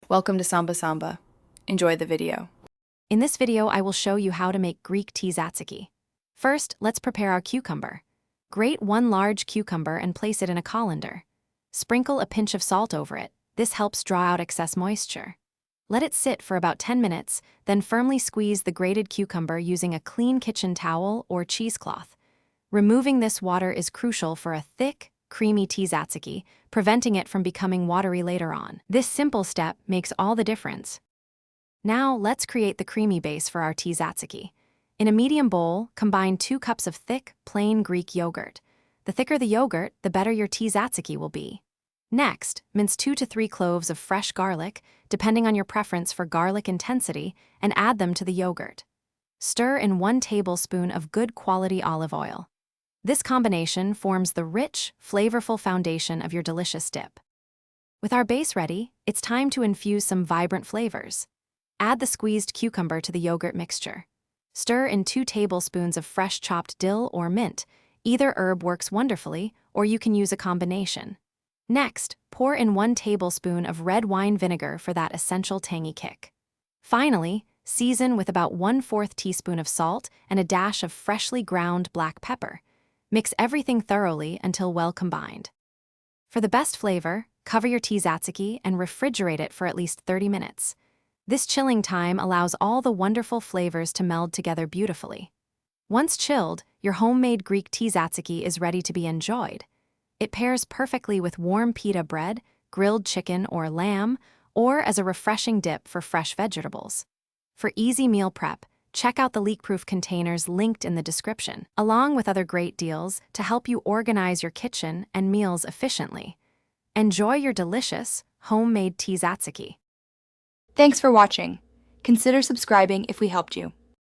Welcome to Samba Samba. Enjoy the video. In this video, I will show you how to make Greek tea tzatziki. First, let's prepare our cucumber. Grate one large cucumber and place it in a colander. Sprinkle a pinch of salt over it. This helps draw out excess moisture. Let it sit for about 10 minutes, then firmly squeeze the grated cucumber using a clean kitchen towel or cheesecloth. Removing this water is crucial for a thick, creamy tea tzatziki, preventing it from becoming watery later on. This simple step makes all the difference. Now, let's create the creamy base for our tea tzatziki. In a medium bowl, combine 2 cups of thick, plain Greek yogurt. The thicker the yogurt, the better your tea tzatziki will be. Next, mince 2 to 3 cloves of fresh garlic, depending on your preference for garlic intensity, and add them to the yogurt. Stir in 1 tablespoon of good quality olive oil. This combination forms the rich, flavorful foundation of your delicious dip. With our base ready, it's time to infuse some vibrant flavors. Add the squeezed cucumber to the yogurt mixture. Stir in 2 tablespoons of fresh chopped dill or mint. Either herb works wonderfully, or you can use a combination. Next, pour in 1 tablespoon of red wine vinegar for that essential tangy kick. Finally, season with about 1/4 teaspoon of salt and a dash of freshly ground black pepper. Mix everything thoroughly until well combined. For the best flavor, cover your tea tzatziki and refrigerate it for at least 30 minutes. This chilling time allows all the wonderful flavors to meld together beautifully. Once chilled, your homemade Greek tea tzatziki is ready to be enjoyed. It pairs perfectly with warm pita bread, grilled chicken or lamb, or as a refreshing dip for fresh vegetables. For easy meal prep, check out the leak-proof containers linked in the description, along with other great deals to help you organize your kitchen and meals efficiently. Enjoy your delicious, homemade tea tzatziki. Thanks for watching. Consider subscribing if we helped you.